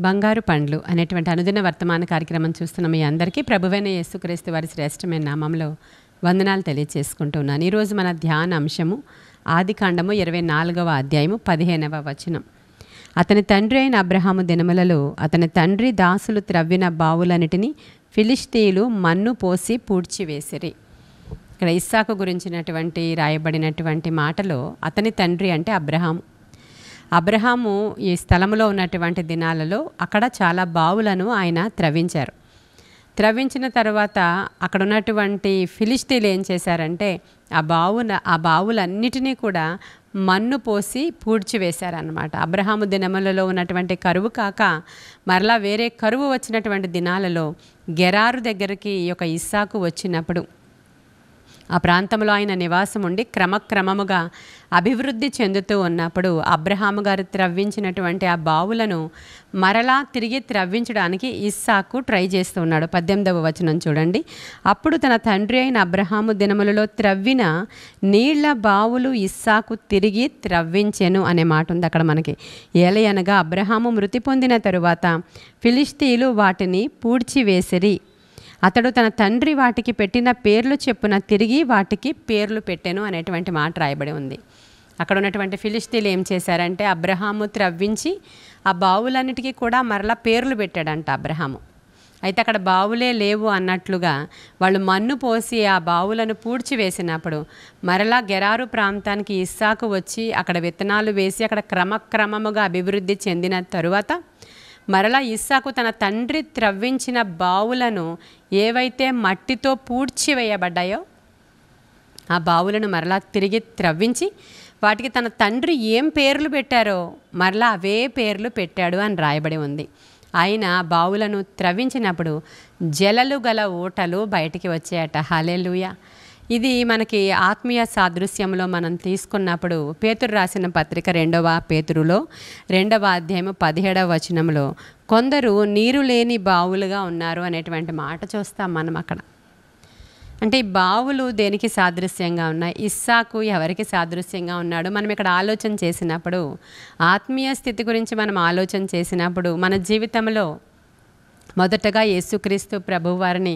బంగారు పండ్లు అనేటువంటి అనుదిన వర్తమాన కార్యక్రమం చూస్తున్న మీ అందరికీ ప్రభువైన యేసుక్రీస్తు వారి శ్రేష్టమైన నామంలో వందనాలు తెలియజేసుకుంటున్నాను. ఈరోజు మన ధ్యాన అంశము ఆదికాండము 24వ అధ్యాయము 15వ వచనం. అతని తండ్రి అయిన అబ్రహాము దినములలో అతని తండ్రి దాసులు త్రవ్విన బావులన్నిటినీ ఫిలిష్తీయులు మన్ను పోసి పూడ్చివేసిరి. ఇక్కడ ఇస్సాకు గురించినటువంటి రాయబడినటువంటి మాటలో అతని తండ్రి అంటే అబ్రహాము ఈ స్థలంలో ఉన్నటువంటి దినాలలో అక్కడ చాలా బావులను ఆయన త్రవ్వించారు. త్రవ్వించిన తర్వాత అక్కడ ఉన్నటువంటి ఫిలిష్తీయులు ఏం చేశారంటే ఆ బావులన్నిటినీ కూడా మన్ను పోసి పూడ్చివేశారన్నమాట. అబ్రహాము దినములలో ఉన్నటువంటి కరువు కాక మరలా వేరే కరువు వచ్చినటువంటి దినాలలో గెరారు దగ్గరికి ఈ యొక్క ఇస్సాకు వచ్చినప్పుడు ఆ ప్రాంతంలో ఆయన నివాసం ఉండి క్రమక్రమముగా అభివృద్ధి చెందుతూ ఉన్నప్పుడు అబ్రహాము గారు త్రవ్వించినటువంటి ఆ బావులను మరలా తిరిగి త్రవ్వించడానికి ఇస్సాకు ట్రై చేస్తూ ఉన్నాడు. 18వ వచనం చూడండి. అప్పుడు తన తండ్రి అయిన అబ్రహాము దినములలో త్రవ్విన నీళ్ల బావులు ఇస్సాకు తిరిగి త్రవ్వించెను అనే మాట ఉంది అక్కడ మనకి. ఏలయనగా అబ్రహాము మృతి పొందిన తరువాత ఫిలిష్తీయులు వాటిని పూడ్చివేసిరి. అతడు తన తండ్రి వాటికి పెట్టిన పేర్లు చెప్పున తిరిగి వాటికి పేర్లు పెట్టెను అనేటువంటి మాట రాయబడి ఉంది. అక్కడ ఉన్నటువంటి ఫిలిష్తీయులు ఏం చేశారంటే అబ్రహాము త్రవ్వించి ఆ బావులన్నిటికీ కూడా మరలా పేర్లు పెట్టాడంట అబ్రహాము. అయితే అక్కడ బావులే లేవు అన్నట్లుగా వాళ్ళు మన్ను పోసి ఆ బావులను పూడ్చివేసినప్పుడు మరలా గెరారు ప్రాంతానికి ఇస్సాకు వచ్చి అక్కడ విత్తనాలు వేసి అక్కడ క్రమక్రమముగా అభివృద్ధి చెందిన తరువాత మరలా ఇస్సాకు తన తండ్రి త్రవ్వించిన బావులను ఏవైతే మట్టితో పూడ్చివేయబడ్డాయో ఆ బావులను మరలా తిరిగి త్రవ్వించి వాటికి తన తండ్రి ఏం పేర్లు పెట్టారో మరలా అవే పేర్లు పెట్టాడు అని రాయబడి ఉంది. ఆయన బావులను త్రవ్వించినప్పుడు జలలు గల ఊటలు బయటికి వచ్చాయట. హల్లెలూయా. ఇది మనకి ఆత్మీయ సాదృశ్యంలో మనం తీసుకున్నప్పుడు పేతురు రాసిన పత్రిక 2వ పేతురులో 2వ అధ్యాయము 17వ వచనంలో కొందరు నీరు లేని బావులుగా ఉన్నారు అనేటువంటి మాట చూస్తాం మనం అక్కడ. అంటే ఈ బావులు దేనికి సాదృశ్యంగా ఉన్నాయి? ఇస్సాకు ఎవరికి సాదృశ్యంగా ఉన్నాడు? మనం ఇక్కడ ఆలోచన చేసినప్పుడు ఆత్మీయ స్థితి గురించి మనం ఆలోచన చేసినప్పుడు మన జీవితంలో మొదటగా యేసుక్రీస్తు ప్రభువారిని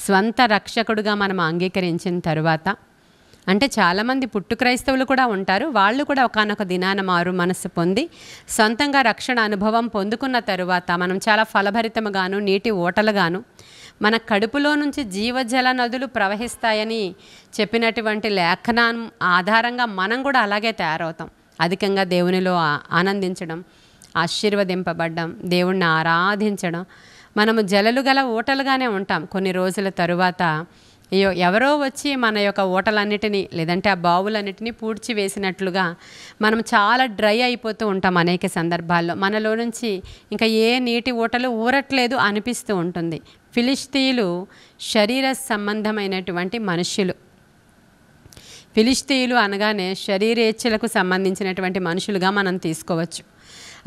స్వంత రక్షకుడుగా మనం అంగీకరించిన తరువాత అంటే చాలామంది పుట్టు క్రైస్తవులు కూడా ఉంటారు. వాళ్ళు కూడా ఒకానొక దినాన మారు మనసు పొంది సొంతంగా రక్షణ అనుభవం పొందుకున్న తరువాత మనం చాలా ఫలభరితముగాను నీటి ఓటలుగాను మన కడుపులో నుంచి జీవజల నదులు ప్రవహిస్తాయని చెప్పినటువంటి లేఖనం ఆధారంగా మనం కూడా అలాగే తయారవుతాం. అధికంగా దేవునిలో ఆనందించడం, ఆశీర్వదింపబడ్డం, దేవుణ్ణి ఆరాధించడం, మనము జలలు గల ఓటలుగానే ఉంటాం. కొన్ని రోజుల తరువాత ఎవరో వచ్చి మన యొక్క ఓటలన్నిటినీ లేదంటే ఆ బావులన్నిటినీ పూడ్చివేసినట్లుగా మనం చాలా డ్రై అయిపోతూ ఉంటాం. అనేక సందర్భాల్లో మనలో నుంచి ఇంకా ఏ నీటి ఓటలు ఊరట్లేదు అనిపిస్తూ ఉంటుంది. ఫిలిష్తీయులు శరీర సంబంధమైనటువంటి మనుష్యులు. ఫిలిష్తీయులు అనగానే శరీరేచ్ఛలకు సంబంధించినటువంటి మనుషులుగా మనం తీసుకోవచ్చు.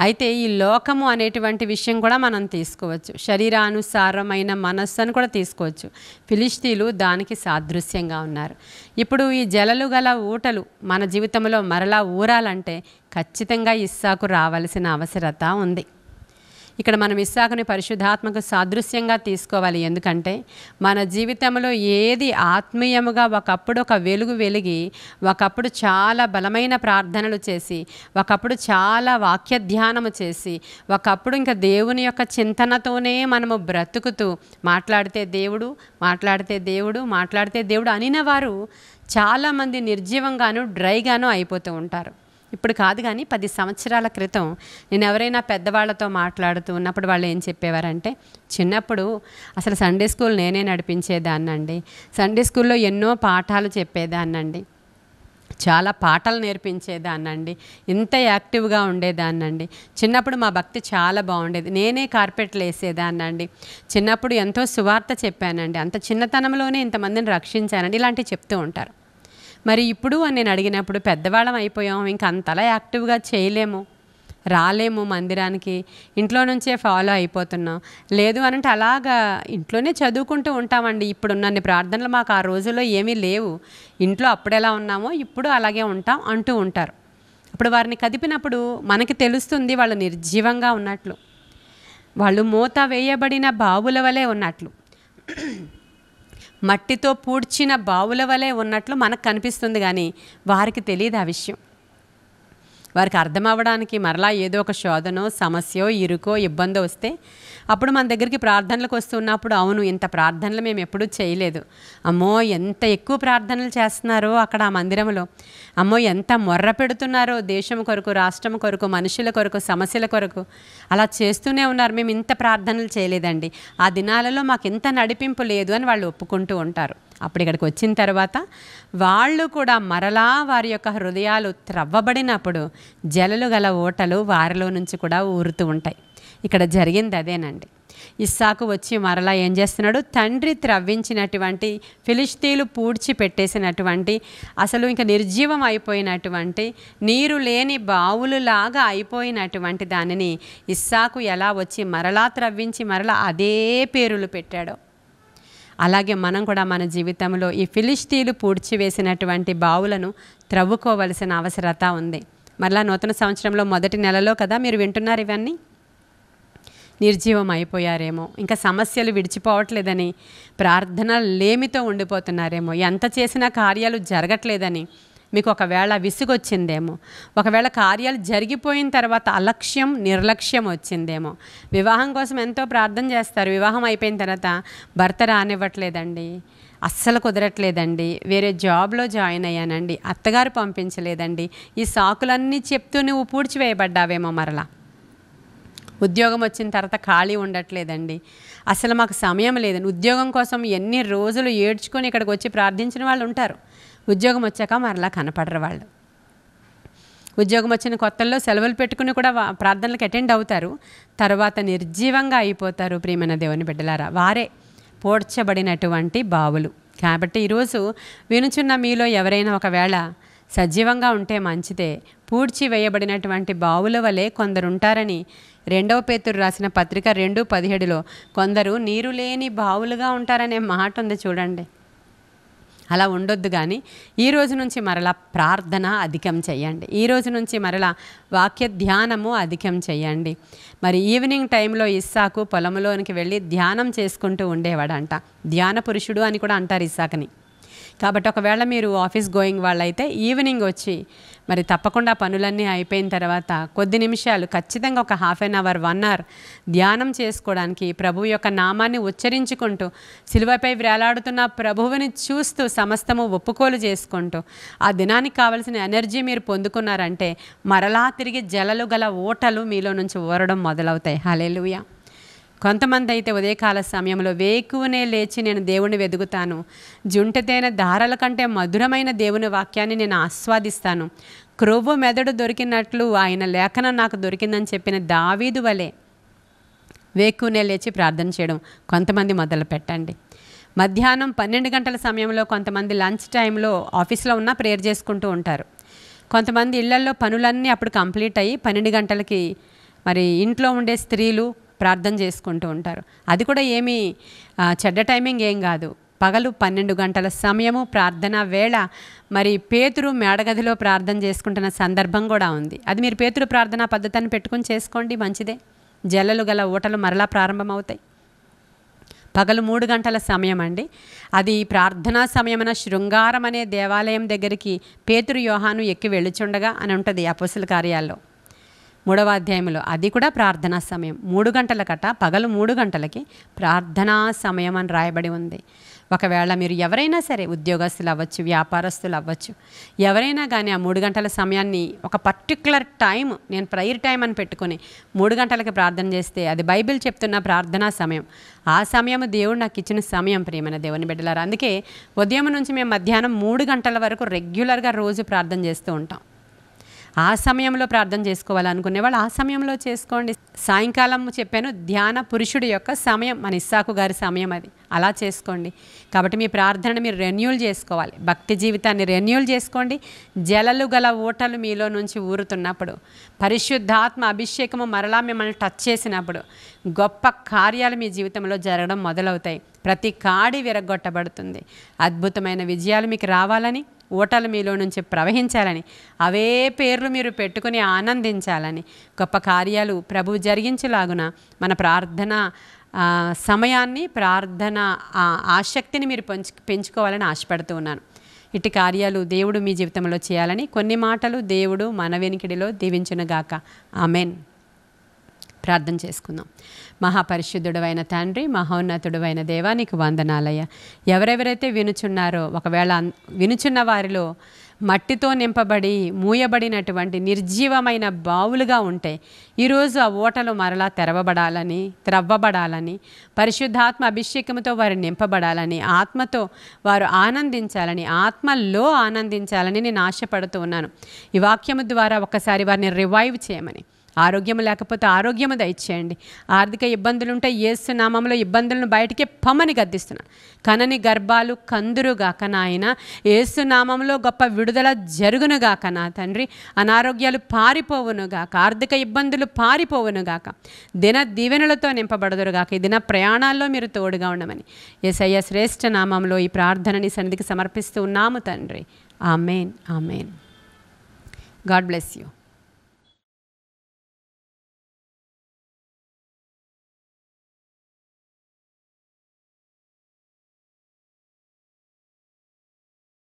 అయితే ఈ లోకము అనేటువంటి విషయం కూడా మనం తీసుకోవచ్చు. శరీరానుసారమైన మనస్సును కూడా తీసుకోవచ్చు. ఫిలిష్తీయులు దానికి సాదృశ్యంగా ఉన్నారు. ఇప్పుడు ఈ జలలు గల ఊటలు మన జీవితంలో మరలా ఊరాలంటే ఖచ్చితంగా ఇస్సాకు రావాల్సిన అవసరత ఉంది. ఇక్కడ మనం ఇస్సాకుని పరిశుద్ధాత్మకు సాదృశ్యంగా తీసుకోవాలి. ఎందుకంటే మన జీవితంలో ఏది ఆత్మీయముగా ఒకప్పుడు ఒక వెలుగు వెలిగి ఒకప్పుడు చాలా బలమైన ప్రార్థనలు చేసి ఒకప్పుడు చాలా వాక్య ధ్యానము చేసి ఒకప్పుడు ఇంకా దేవుని యొక్క చింతనతోనే మనము బ్రతుకుతూ మాట్లాడితే దేవుడు అనిన వారు చాలామంది నిర్జీవంగాను డ్రైగాను అయిపోతూ ఉంటారు. ఇప్పుడు కాదు కానీ 10 సంవత్సరాల క్రితం నేను ఎవరైనా పెద్దవాళ్ళతో మాట్లాడుతూ ఉన్నప్పుడు వాళ్ళు ఏం చెప్పేవారంటే చిన్నప్పుడు అసలు సండే స్కూల్ నేనే నడిపించేదాన్నండి. సండే స్కూల్లో ఎన్నో పాఠాలు చెప్పేదాన్నండి, చాలా పాటలు నేర్పించేదాన్నండి, ఇంత యాక్టివ్గా ఉండేదాన్నండి. చిన్నప్పుడు మా భక్తి చాలా బాగుండేది, నేనే కార్పెట్లు వేసేదాన్నండి. చిన్నప్పుడు ఎంతో సువార్త చెప్పానండి, అంత చిన్నతనంలోనే ఇంతమందిని రక్షించానండి. ఇలాంటివి చెప్తూ ఉంటారు. మరి ఇప్పుడు అని నేను అడిగినప్పుడు పెద్దవాళ్ళం అయిపోయాం, ఇంకా అంతలా యాక్టివ్గా చేయలేము, రాలేము మందిరానికి, ఇంట్లో నుంచే ఫాలో అయిపోతున్నాం. లేదు అనంటే అలాగా ఇంట్లోనే చదువుకుంటూ ఉంటామండి. ఇప్పుడున్నన్ని ప్రార్థనలు మాకు ఆ రోజుల్లో ఏమీ లేవు, ఇంట్లో అప్పుడు ఎలా ఉన్నామో ఇప్పుడు అలాగే ఉంటాం అంటూ ఉంటారు. అప్పుడు వారిని కదిపినప్పుడు మనకి తెలుస్తుంది వాళ్ళు నిర్జీవంగా ఉన్నట్లు. వాళ్ళు మూత వేయబడిన బావుల వలె ఉన్నట్లు, మట్టితో పూడ్చిన బావుల వలె ఉన్నట్లు మనకు కనిపిస్తుంది, కానీ వారికి తెలియదు ఆ విషయం. వారికి అర్థం అవ్వడానికి మరలా ఏదో ఒక శోధనో, సమస్యో, ఇరుకో, ఇబ్బందో వస్తే అప్పుడు మన దగ్గరికి ప్రార్థనలకు వస్తున్నప్పుడు, అవును ఇంత ప్రార్థనలు మేము ఎప్పుడూ చేయలేదు, అమ్మో ఎంత ఎక్కువ ప్రార్థనలు చేస్తున్నారో అక్కడ ఆ మందిరంలో, అమ్మో ఎంత మొర్ర పెడుతున్నారో దేశం కొరకు, రాష్ట్రం కొరకు, మనుషుల కొరకు, సమస్యల కొరకు అలా చేస్తూనే ఉన్నారు, మేము ఇంత ప్రార్థనలు చేయలేదండి, ఆ దినాలలో మాకు ఇంత నడిపింపు లేదు అని వాళ్ళు ఒప్పుకుంటూ ఉంటారు. అప్పుడు ఇక్కడికి వచ్చిన తర్వాత వాళ్ళు కూడా మరలా వారి యొక్క హృదయాలు త్రవ్వబడినప్పుడు జలలు గల ఓటలు వారిలో నుంచి కూడా ఊరుతూ ఉంటాయి. ఇక్కడ జరిగింది అదేనండి. ఇస్సాకు వచ్చి మరలా ఏం చేస్తున్నాడు, తండ్రి త్రవ్వించినటువంటి, ఫిలిష్తీలు పూడ్చి పెట్టేసినటువంటి, అసలు ఇంకా నిర్జీవం అయిపోయినటువంటి, నీరు లేని బావులులాగా అయిపోయినటువంటి దానిని ఇస్సాకు ఎలా వచ్చి మరలా త్రవ్వించి మరలా అదే పేరులు పెట్టాడో, అలాగే మనం కూడా మన జీవితంలో ఈ ఫిలిష్తీలు పూడ్చివేసినటువంటి బావులను త్రవ్వుకోవలసిన అవసరత ఉంది. మరలా నూతన సంవత్సరంలో మొదటి నెలలో కదా మీరు వింటున్నారు ఇవన్నీ. నిర్జీవం అయిపోయారేమో, ఇంకా సమస్యలు విడిచిపోవట్లేదని, ప్రార్థన లేమితో ఉండిపోతున్నారేమో, ఎంత చేసినా కార్యాలు జరగట్లేదని మీకు ఒకవేళ విసుగొచ్చిందేమో, ఒకవేళ కార్యాలు జరిగిపోయిన తర్వాత అలక్ష్యం, నిర్లక్ష్యం వచ్చిందేమో. వివాహం కోసం ఎంతో ప్రార్థన చేస్తారు, వివాహం అయిపోయిన తర్వాత భర్త రానివ్వట్లేదండి, అస్సలు కుదరట్లేదండి, వేరే జాబ్లో జాయిన్ అయ్యానండి, అత్తగారు పంపించలేదండి, ఈ సాకులన్నీ చెప్తూ నువ్వు పూడ్చివేయబడ్డావేమో. మరలా ఉద్యోగం వచ్చిన తర్వాత ఖాళీ ఉండట్లేదండి, అసలు మాకు సమయం లేదండి. ఉద్యోగం కోసం ఎన్ని రోజులు ఏడ్చుకొని ఇక్కడికి వచ్చి ప్రార్థించిన వాళ్ళు ఉంటారు, ఉద్యోగం వచ్చాక మరలా కనపడరు వాళ్ళు. ఉద్యోగం వచ్చిన కొత్తల్లో సెలవులు పెట్టుకుని కూడా ప్రార్థనలకు అటెండ్ అవుతారు, తర్వాత నిర్జీవంగా అయిపోతారు. ప్రియమైన దేవుని బిడ్డలారా, వారే పోడ్చబడినటువంటి బావులు. కాబట్టి ఈరోజు వినుచున్న మీలో ఎవరైనా ఒకవేళ సజీవంగా ఉంటే మంచిదే, పూడ్చి వేయబడినటువంటి బావుల వలె కొందరుంటారని 2వ పేతురు రాసిన పత్రిక 2:17లో కొందరు నీరు లేని బావులుగా ఉంటారనే మాట ఉంది చూడండి. అలా ఉండొద్దు, కానీ ఈ రోజు నుంచి మరలా ప్రార్థన అధికం చేయండి, ఈ రోజు నుంచి మరలా వాక్య ధ్యానము అధికం చేయండి. మరి ఈవినింగ్ టైంలో ఇస్సాకు పొలంలోనికి వెళ్ళి ధ్యానం చేసుకుంటూ ఉండేవాడంట. ధ్యాన పురుషుడు అని కూడా అంటారు ఇస్సాకుని. కాబట్టి ఒకవేళ మీరు ఆఫీస్ గోయింగ్ వాళ్ళైతే ఈవినింగ్ వచ్చి మరి తప్పకుండా పనులన్నీ అయిపోయిన తర్వాత కొద్ది నిమిషాలు ఖచ్చితంగా ఒక హాఫ్ అన్ అవర్ 1 అవర్ ధ్యానం చేసుకోవడానికి, ప్రభువు యొక్క నామాన్ని ఉచ్చరించుకుంటూ, సిలువపై వేలాడుతున్న ప్రభువుని చూస్తూ సమస్తము ఒప్పుకోలు చేసుకుంటూ ఆ దినానికి కావలసిన ఎనర్జీ మీరు పొందుకున్నారంటే మరలా తిరిగి జలలు గల ఓటలు మీలో నుంచి ఊరడం మొదలవుతాయి. హల్లెలూయా. కొంతమంది అయితే ఉదయకాల సమయంలో వేకువనే లేచి నేను దేవుని వెదుగుతాను, జుంటతేన ధారల కంటే మధురమైన దేవుని వాక్యాన్ని నేను ఆస్వాదిస్తాను, క్రొవ్వు మెదడు దొరికినట్లు ఆయన లేఖనం నాకు దొరికిందని చెప్పిన దావీదు వలె వేకువనే లేచి ప్రార్థన చేయడం కొంతమంది మొదలు పెట్టండి. మధ్యాహ్నం 12 గంటల సమయంలో కొంతమంది లంచ్ టైంలో ఆఫీస్లో ఉన్న ప్రేయర్ చేసుకుంటూ ఉంటారు. కొంతమంది ఇళ్లల్లో పనులన్నీ అప్పుడు కంప్లీట్ అయ్యి 12 గంటలకి మరి ఇంట్లో ఉండే స్త్రీలు ప్రార్థన చేసుకుంటూ ఉంటారు. అది కూడా ఏమీ చెడ్డ టైమింగ్ ఏం కాదు. పగలు 12 గంటల సమయము ప్రార్థన వేళ మరి పేతురు మేడగదిలో ప్రార్థన చేసుకుంటున్న సందర్భం కూడా ఉంది. అది మీరు పేతురు ప్రార్థనా పద్ధతిని పెట్టుకుని చేసుకోండి, మంచిదే. జలలు గల ఓటలు మరలా ప్రారంభమవుతాయి. పగలు 3 గంటల సమయం అండి, అది ప్రార్థనా సమయమున శృంగారం అనే దేవాలయం దగ్గరికి పేతురు యోహాను ఎక్కి వెళ్ళుచుండగా అని ఉంటుంది అపోస్తల కార్యాల్లో 3వ అధ్యాయంలో. అది కూడా ప్రార్థనా సమయం. 3 గంటలకట, పగలు 3 గంటలకి ప్రార్థనా సమయం అని రాయబడి ఉంది. ఒకవేళ మీరు ఎవరైనా సరే, ఉద్యోగస్తులు అవ్వచ్చు, వ్యాపారస్తులు అవ్వచ్చు, ఎవరైనా కానీ ఆ 3 గంటల సమయాన్ని ఒక పర్టిక్యులర్ టైం, నేను ప్రేయర్ టైం అని పెట్టుకుని 3 గంటలకి ప్రార్థన చేస్తే అది బైబిల్ చెప్తున్న ప్రార్థనా సమయం. ఆ సమయం దేవుడు నాకు ఇచ్చిన సమయం. ప్రియమైన దేవుని బిడ్డలారా, అందుకే ఉదయం నుంచి మేము మధ్యాహ్నం 3 గంటల వరకు రెగ్యులర్గా రోజు ప్రార్థన చేస్తూ ఉంటాం. ఆ సమయంలో ప్రార్థన చేసుకోవాలనుకునే వాళ్ళు ఆ సమయంలో చేసుకోండి. సాయంకాలం చెప్పాను, ధ్యాన పురుషుడి యొక్క సమయం, మన ఇస్సాకు గారి సమయం అది, అలా చేసుకోండి. కాబట్టి మీ ప్రార్థనను మీరు రెన్యూల్ చేసుకోవాలి, భక్తి జీవితాన్ని రెన్యూల్ చేసుకోండి. జలలు గల ఓటలు మీలో నుంచి ఊరుతున్నప్పుడు, పరిశుద్ధాత్మ అభిషేకము మరలా మిమ్మల్ని టచ్ చేసినప్పుడు గొప్ప కార్యాలు మీ జీవితంలో జరగడం మొదలవుతాయి. ప్రతి కాడి విరగొట్టబడుతుంది. అద్భుతమైన విజయాలు మీకు రావాలని ఊటలు మీలో నుంచి ప్రవహించాలని, అవే పేర్లు మీరు పెట్టుకుని ఆనందించాలని, గొప్ప కార్యాలు ప్రభువు జరిగించలాగున మన ప్రార్థన సమయాన్ని, ప్రార్థన ఆసక్తిని మీరు పెంచుకోవాలని ఆశపడుతూ ఉన్నాను. ఇటు కార్యాలు దేవుడు మీ జీవితంలో చేయాలని కొన్ని మాటలు దేవుడు మన వెనికిడిలో దీవించునుగాక. ఆమెన్. ప్రార్థన చేసుకుందాం. మహాపరిశుద్ధుడైన తండ్రి, మహోన్నతుడైన దేవా, నీకు వందనాలయ్య. ఎవరెవరైతే వినుచున్నారో, ఒకవేళ వినుచున్న వారిలో మట్టితో నింపబడి మూయబడినటువంటి నిర్జీవమైన బావులుగా ఉంటే ఈరోజు ఆ ఓటలు మరలా త్రవ్వబడాలని, పరిశుద్ధాత్మ అభిషేకంతో వారు నింపబడాలని, ఆత్మతో వారు ఆనందించాలని, ఆత్మలో ఆనందించాలని నేను ఆశపడుతూ ఉన్నాను. ఈ వాక్యము ద్వారా ఒక్కసారి వారిని రివైవ్ చేయమని, ఆరోగ్యము లేకపోతే ఆరోగ్యము దయచేయండి. ఆర్థిక ఇబ్బందులు ఉంటే యేసు నామములో ఇబ్బందులను బయటికి పమ్మని గద్దిస్తున్నాను. కనని గర్భాలు కందురుగాక నాయన, యేసు నామములో గొప్ప విడుదల జరుగునుగాక నా తండ్రి. అనారోగ్యాలు పారిపోవునుగాక, ఆర్థిక ఇబ్బందులు పారిపోవునుగాక, దిన దీవెనలతో నింపబడదురుగాక. ఈ దిన ప్రయాణాల్లో మీరు తోడుగా ఉండమని యేసయ్య శ్రేష్ఠ నామంలో ఈ ప్రార్థనని సన్నిధికి సమర్పిస్తూ ఉన్నాము తండ్రి. Amen, amen. God bless you.